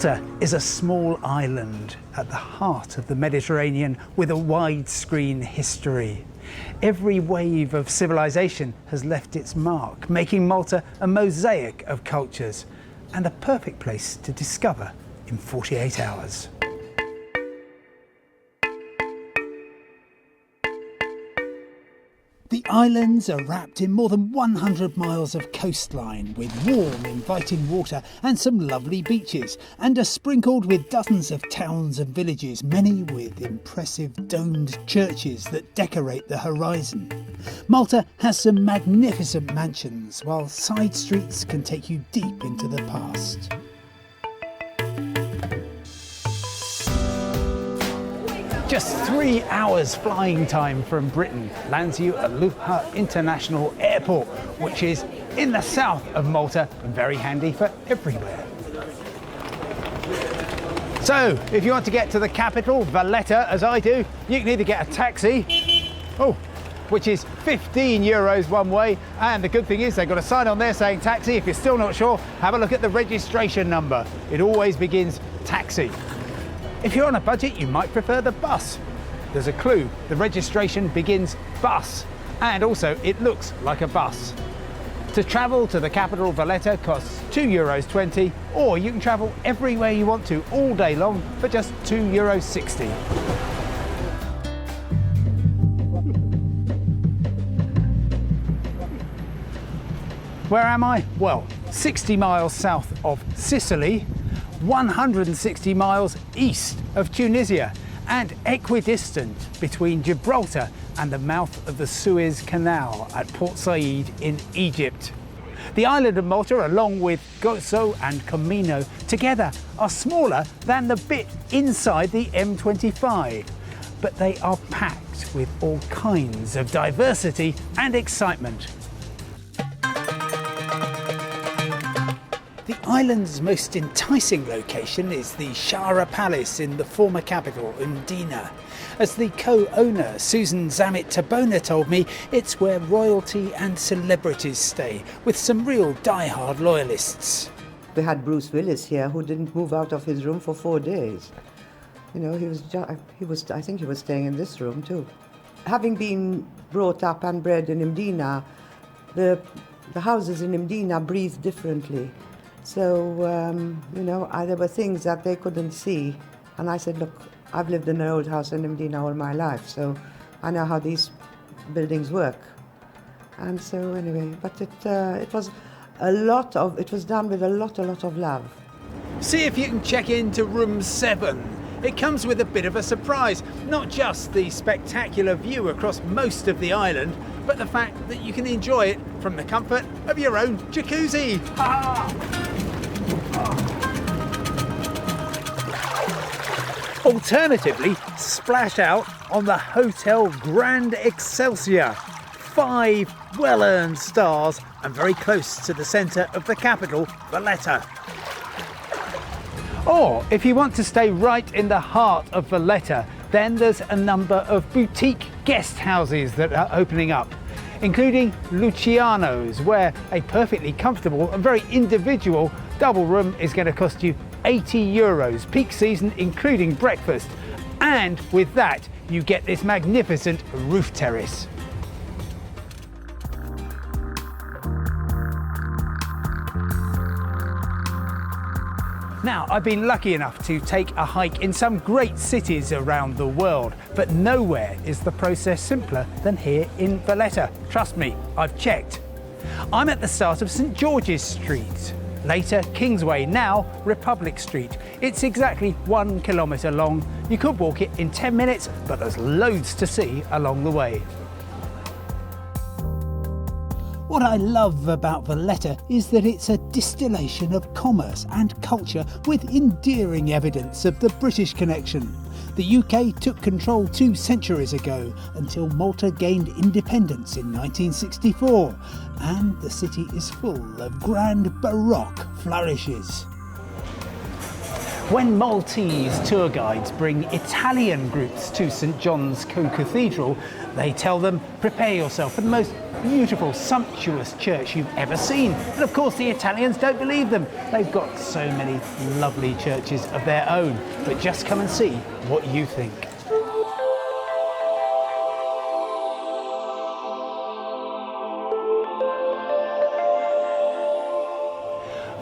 Malta is a small island at the heart of the Mediterranean with a widescreen history. Every wave of civilization has left its mark, making Malta a mosaic of cultures and a perfect place to discover in 48 hours. The islands are wrapped in more than 100 miles of coastline with warm, inviting water and some lovely beaches, and are sprinkled with dozens of towns and villages, many with impressive domed churches that decorate the horizon. Malta has some magnificent mansions, while side streets can take you deep into the past. Just 3 hours flying time from Britain lands you at Lucca International Airport, which is in the south of Malta and very handy for everywhere. So, if you want to get to the capital, Valletta, as I do, you can either get a taxi, which is 15 euros one way, and the good thing is they've got a sign on there saying taxi. If you're still not sure, have a look at the registration number. It always begins taxi. If you're on a budget, you might prefer the bus. There's a clue, the registration begins bus, and also it looks like a bus. To travel to the capital, Valletta, costs €2.20, or you can travel everywhere you want to all day long for just €2.60. Where am I? Well, 60 miles south of Sicily, 160 miles east of Tunisia, and equidistant between Gibraltar and the mouth of the Suez Canal at Port Said in Egypt. The island of Malta, along with Gozo and Comino, together are smaller than the bit inside the M25, but they are packed with all kinds of diversity and excitement. The island's most enticing location is the Shara Palace in the former capital, Undina. As the co-owner, Susan Zammit-Tabona, told me, it's where royalty and celebrities stay, with some real die-hard loyalists. We had Bruce Willis here, who didn't move out of his room for 4 days. You know, I think he was staying in this room too. Having been brought up and bred in Mdina, the houses in Mdina breathe differently. So, you know, there were things that they couldn't see. And I said, look, I've lived in an old house in Mdina all my life, so I know how these buildings work. And so anyway, but it was done with a lot of love. See if you can check into room 7. It comes with a bit of a surprise, not just the spectacular view across most of the island, but the fact that you can enjoy it from the comfort of your own jacuzzi. Alternatively, splash out on the Hotel Grand Excelsior. 5 well-earned stars and very close to the centre of the capital, Valletta. Or, if you want to stay right in the heart of Valletta, then there's a number of boutique guest houses that are opening up, including Luciano's, where a perfectly comfortable and very individual double room is going to cost you €80, peak season including breakfast. And with that, you get this magnificent roof terrace. Now, I've been lucky enough to take a hike in some great cities around the world, but nowhere is the process simpler than here in Valletta. Trust me, I've checked. I'm at the start of St George's Street, later Kingsway, now Republic Street. It's exactly 1 kilometre long. You could walk it in 10 minutes, but there's loads to see along the way. What I love about Valletta is that it's a distillation of commerce and culture with endearing evidence of the British connection. The UK took control 2 centuries ago until Malta gained independence in 1964, and the city is full of grand Baroque flourishes. When Maltese tour guides bring Italian groups to St John's Co-Cathedral, they tell them, prepare yourself for the most beautiful, sumptuous church you've ever seen. And of course the Italians don't believe them. They've got so many lovely churches of their own. But just come and see what you think.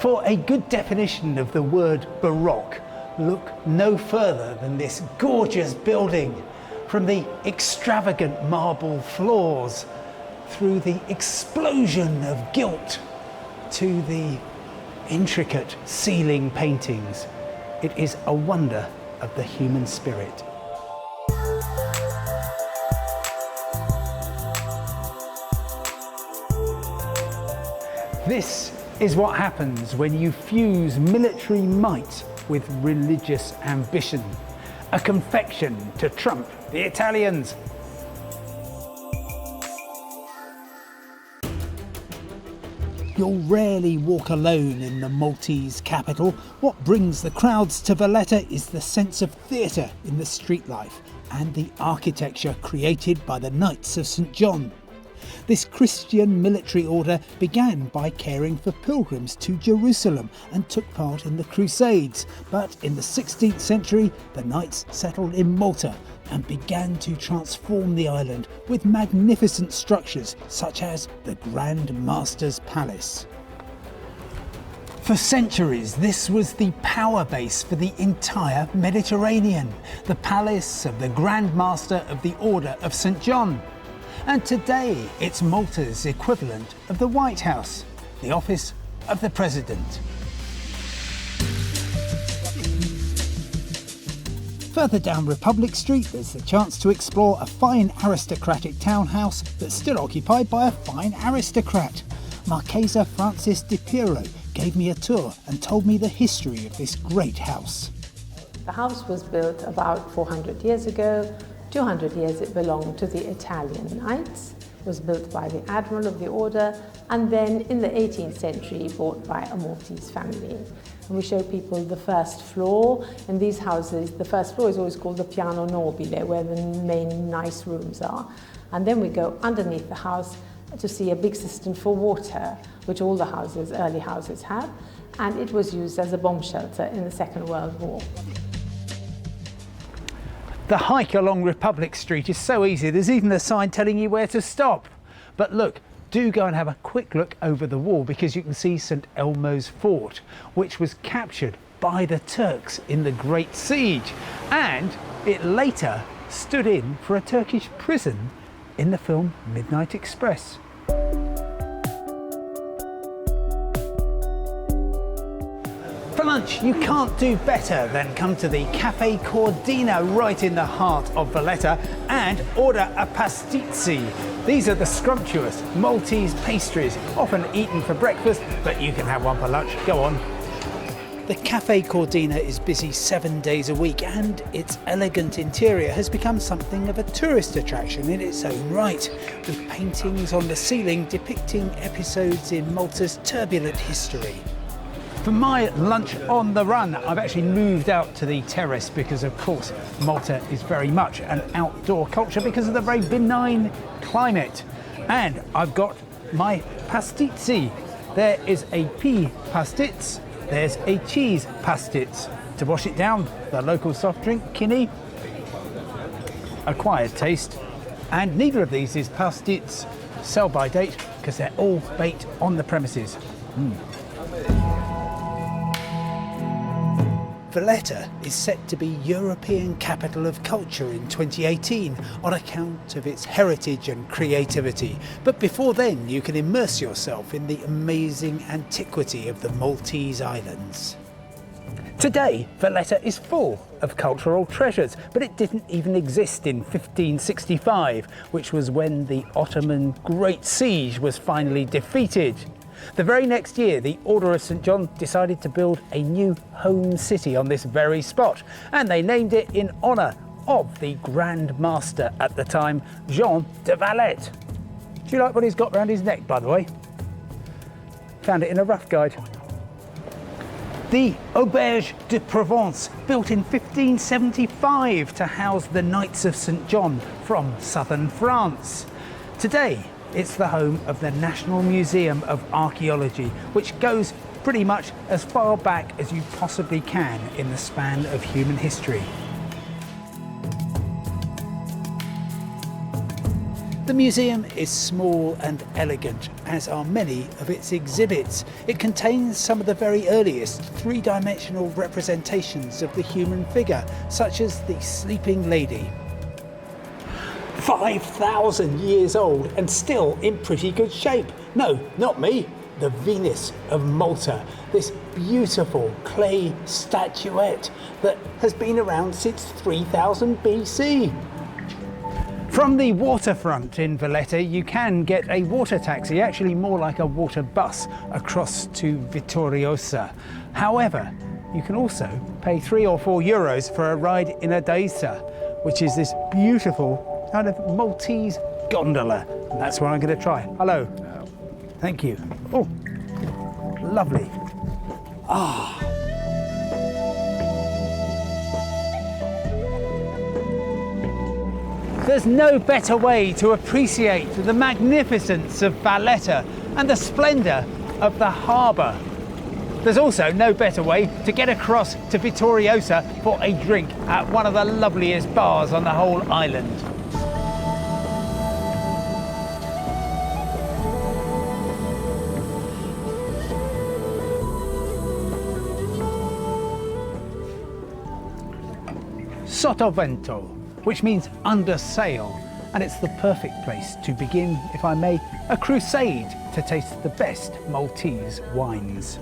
For a good definition of the word Baroque, look no further than this gorgeous building. From the extravagant marble floors, through the explosion of gilt, to the intricate ceiling paintings. It is a wonder of the human spirit. This is what happens when you fuse military might with religious ambition. A confection to trump the Italians. You'll rarely walk alone in the Maltese capital. What brings the crowds to Valletta is the sense of theatre in the street life and the architecture created by the Knights of St John. This Christian military order began by caring for pilgrims to Jerusalem and took part in the Crusades. But in the 16th century, the Knights settled in Malta and began to transform the island with magnificent structures such as the Grand Master's Palace. For centuries, this was the power base for the entire Mediterranean, the palace of the Grand Master of the Order of St John. And today, it's Malta's equivalent of the White House, the office of the President. Further down Republic Street, there's the chance to explore a fine aristocratic townhouse that's still occupied by a fine aristocrat. Marchesa Francis Di Piero gave me a tour and told me the history of this great house. The house was built about 400 years ago. 200 years it belonged to the Italian Knights, was built by the Admiral of the Order, and then in the 18th century bought by a Maltese family. And we show people the first floor. In these houses, the first floor is always called the piano nobile, where the main nice rooms are. And then we go underneath the house to see a big cistern for water, which all the houses, early houses have, and it was used as a bomb shelter in the Second World War. The hike along Republic Street is so easy, there's even a sign telling you where to stop. But look, do go and have a quick look over the wall because you can see St Elmo's Fort, which was captured by the Turks in the Great Siege. And it later stood in for a Turkish prison in the film Midnight Express. For lunch, you can't do better than come to the Caffè Cordina right in the heart of Valletta and order a pasticci. These are the scrumptious Maltese pastries, often eaten for breakfast, but you can have one for lunch. Go on. The Caffè Cordina is busy 7 days a week, and its elegant interior has become something of a tourist attraction in its own right, with paintings on the ceiling depicting episodes in Malta's turbulent history. For my lunch on the run, I've actually moved out to the terrace because, of course, Malta is very much an outdoor culture because of the very benign climate. And I've got my pasticci. There is a pea pastitz, there's a cheese pastitz. To wash it down, the local soft drink, Kinney. Acquired taste. And neither of these is pastitz sell by date because they're all baked on the premises. Valletta is set to be European Capital of Culture in 2018 on account of its heritage and creativity. But before then, you can immerse yourself in the amazing antiquity of the Maltese Islands. Today, Valletta is full of cultural treasures, but it didn't even exist in 1565, which was when the Ottoman Great Siege was finally defeated. The very next year, the Order of St John decided to build a new home city on this very spot, and they named it in honour of the Grand Master at the time, Jean de Valette. Do you like what he's got round his neck, by the way? Found it in a rough guide. The Auberge de Provence, built in 1575 to house the Knights of St. John from southern France. Today, it's the home of the National Museum of Archaeology, which goes pretty much as far back as you possibly can in the span of human history. The museum is small and elegant, as are many of its exhibits. It contains some of the very earliest three-dimensional representations of the human figure, such as the Sleeping Lady. 5,000 years old and still in pretty good shape. No, not me. The Venus of Malta, this beautiful clay statuette that has been around since 3000 BC. From the waterfront in Valletta, you can get a water taxi, actually more like a water bus, across to Vittoriosa. However, you can also pay €3 or €4 for a ride in a Daisa, which is this beautiful kind of Maltese gondola. And that's what I'm going to try. Hello. Thank you. Oh, lovely. Ah. There's no better way to appreciate the magnificence of Valletta and the splendour of the harbour. There's also no better way to get across to Vittoriosa for a drink at one of the loveliest bars on the whole island. Sottovento, which means under sail, and it's the perfect place to begin, if I may, a crusade to taste the best Maltese wines.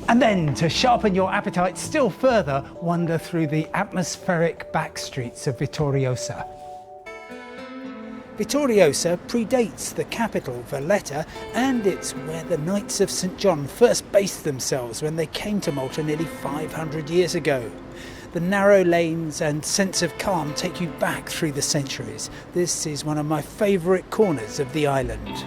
And then, to sharpen your appetite still further, wander through the atmospheric back streets of Vittoriosa. Vittoriosa predates the capital, Valletta, and it's where the Knights of St. John first based themselves when they came to Malta nearly 500 years ago. The narrow lanes and sense of calm take you back through the centuries. This is one of my favourite corners of the island.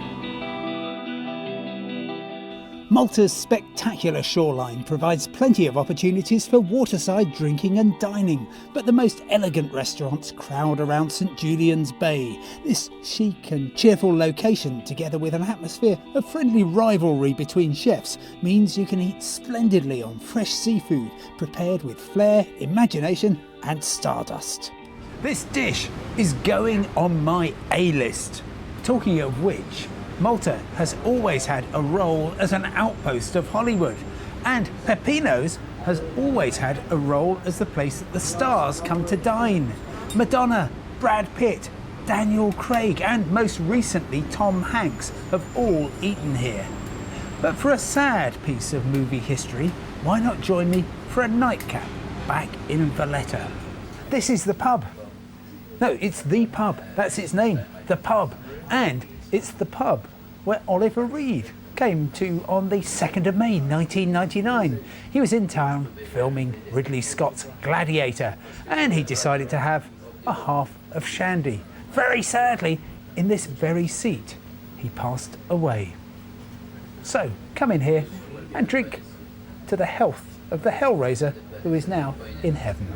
Malta's spectacular shoreline provides plenty of opportunities for waterside drinking and dining, but the most elegant restaurants crowd around St. Julian's Bay. This chic and cheerful location, together with an atmosphere of friendly rivalry between chefs, means you can eat splendidly on fresh seafood, prepared with flair, imagination and stardust. This dish is going on my A-list. Talking of which, Malta has always had a role as an outpost of Hollywood, and Peppino's has always had a role as the place that the stars come to dine. Madonna, Brad Pitt, Daniel Craig and most recently Tom Hanks have all eaten here. But for a sad piece of movie history, why not join me for a nightcap back in Valletta? This is the pub. No, it's the pub. That's its name, the pub. And it's the pub where Oliver Reed came to on the 2nd of May 1999. He was in town filming Ridley Scott's Gladiator, and he decided to have a half of shandy. Very sadly, in this very seat, he passed away. So come in here and drink to the health of the Hellraiser, who is now in heaven.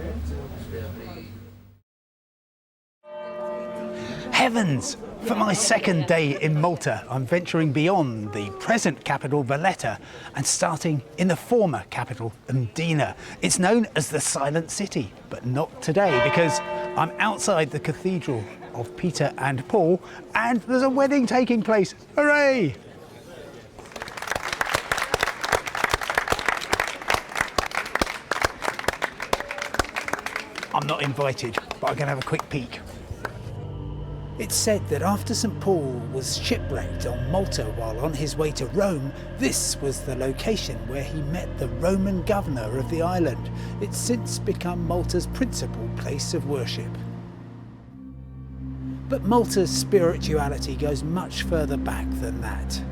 Heavens! For my second day in Malta, I'm venturing beyond the present capital, Valletta, and starting in the former capital, Mdina. It's known as the Silent City, but not today, because I'm outside the Cathedral of Peter and Paul, and there's a wedding taking place. Hooray! I'm not invited, but I'm going to have a quick peek. It's said that after St. Paul was shipwrecked on Malta while on his way to Rome, this was the location where he met the Roman governor of the island. It's since become Malta's principal place of worship. But Malta's spirituality goes much further back than that.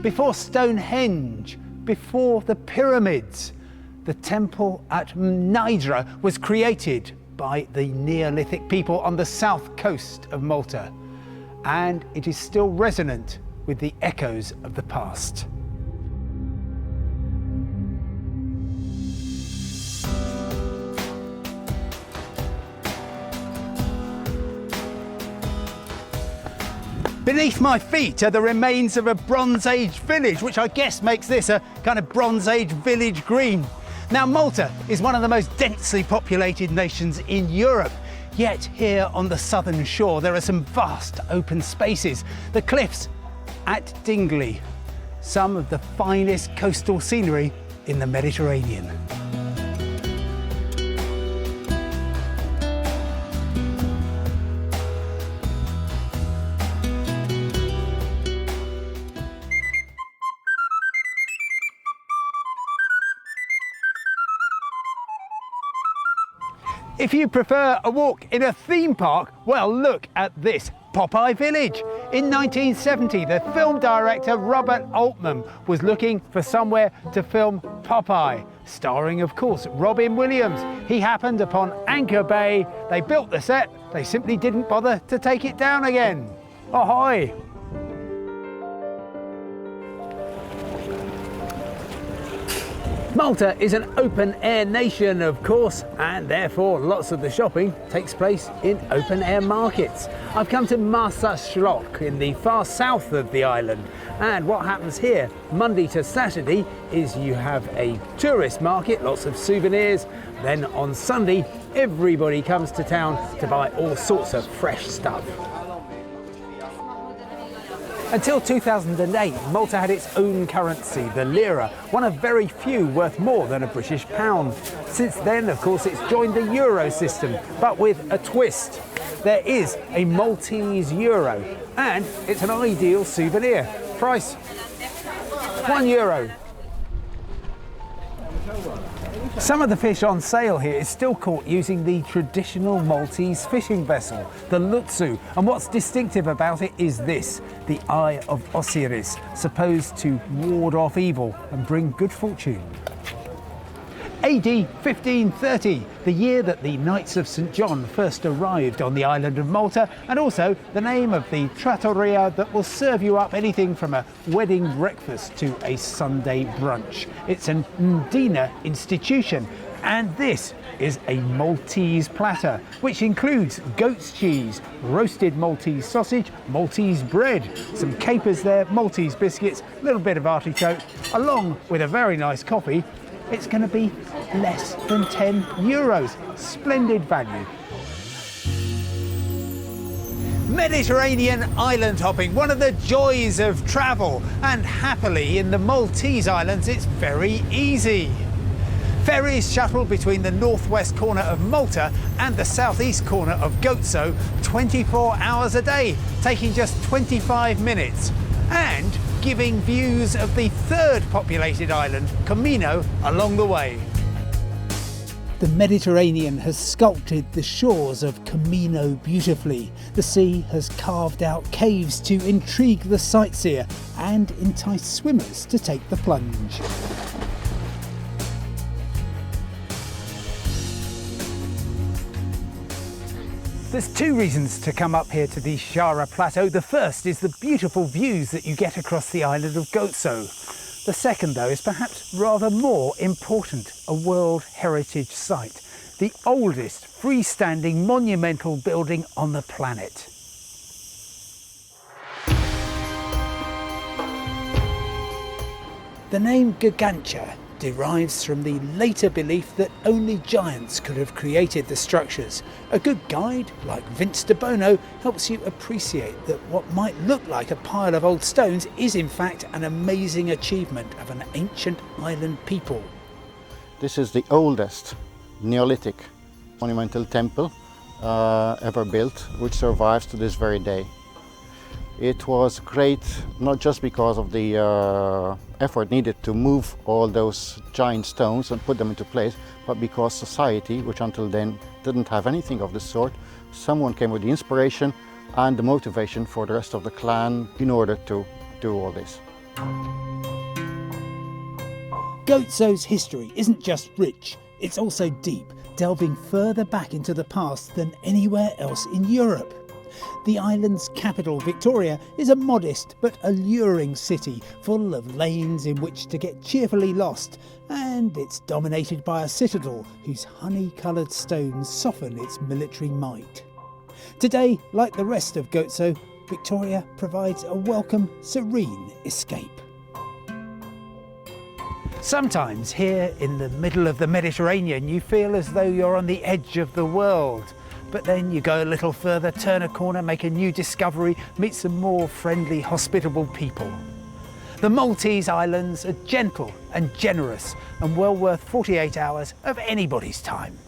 Before Stonehenge, before the pyramids, the temple at Nidra was created by the Neolithic people on the south coast of Malta, and it is still resonant with the echoes of the past. Beneath my feet are the remains of a Bronze Age village, which I guess makes this a kind of Bronze Age village green. Now, Malta is one of the most densely populated nations in Europe, yet here on the southern shore there are some vast open spaces. The cliffs at Dingley, some of the finest coastal scenery in the Mediterranean. If you prefer a walk in a theme park, well, look at this Popeye Village. In 1970, the film director Robert Altman was looking for somewhere to film Popeye, starring, of course, Robin Williams. He happened upon Anchor Bay. They built the set. They simply didn't bother to take it down again. Ahoy! Malta is an open-air nation, of course, and therefore lots of the shopping takes place in open-air markets. I've come to Masa Shlock in the far south of the island, and what happens here Monday to Saturday is you have a tourist market, lots of souvenirs. Then on Sunday, everybody comes to town to buy all sorts of fresh stuff. Until 2008, Malta had its own currency, the lira, one of very few worth more than a British pound. Since then, of course, it's joined the euro system, but with a twist. There is a Maltese euro, and it's an ideal souvenir. Price, €1. Some of the fish on sale here is still caught using the traditional Maltese fishing vessel, the Lutsu, and what's distinctive about it is this, the Eye of Osiris, supposed to ward off evil and bring good fortune. AD 1530, the year that the Knights of St. John first arrived on the island of Malta, and also the name of the trattoria that will serve you up anything from a wedding breakfast to a Sunday brunch. It's an Ndina institution, and this is a Maltese platter, which includes goat's cheese, roasted Maltese sausage, Maltese bread, some capers there, Maltese biscuits, a little bit of artichoke, along with a very nice coffee. It's going to be less than €10. Splendid value. Mediterranean island hopping, one of the joys of travel, and happily in the Maltese islands it's very easy. Ferries shuttle between the northwest corner of Malta and the southeast corner of Gozo 24 hours a day, taking just 25 minutes. And giving views of the third populated island, Comino, along the way. The Mediterranean has sculpted the shores of Comino beautifully. The sea has carved out caves to intrigue the sightseer and entice swimmers to take the plunge. There's two reasons to come up here to the Shara Plateau. The first is the beautiful views that you get across the island of Gozo. The second, though, is perhaps rather more important, a World Heritage Site, the oldest freestanding monumental building on the planet. The name Gigantia derives from the later belief that only giants could have created the structures. A good guide, like Vince de Bono, helps you appreciate that what might look like a pile of old stones is in fact an amazing achievement of an ancient island people. This is the oldest Neolithic monumental temple ever built, which survives to this very day. It was great not just because of the effort needed to move all those giant stones and put them into place, but because society, which until then didn't have anything of this sort, someone came with the inspiration and the motivation for the rest of the clan in order to do all this. Goatso's history isn't just rich, it's also deep, delving further back into the past than anywhere else in Europe. The island's capital, Victoria, is a modest but alluring city full of lanes in which to get cheerfully lost, and it's dominated by a citadel whose honey-coloured stones soften its military might. Today, like the rest of Goatso, Victoria provides a welcome, serene escape. Sometimes here in the middle of the Mediterranean you feel as though you're on the edge of the world. But then you go a little further, turn a corner, make a new discovery, meet some more friendly, hospitable people. The Maltese Islands are gentle and generous and well worth 48 hours of anybody's time.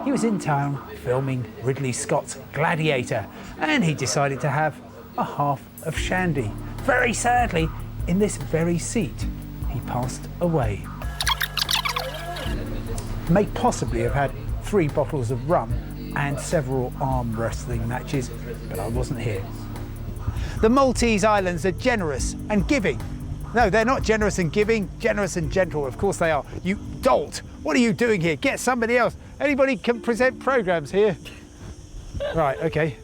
He was in town filming Ridley Scott's Gladiator, and he decided to have a half of shandy. Very sadly, in this very seat, he passed away. May possibly have had 3 bottles of rum and several arm wrestling matches, but I wasn't here. The Maltese Islands are generous and giving. No, they're not generous and giving, generous and gentle. Of course they are. You dolt! What are you doing here? Get somebody else. Anybody can present programmes here? Right, okay.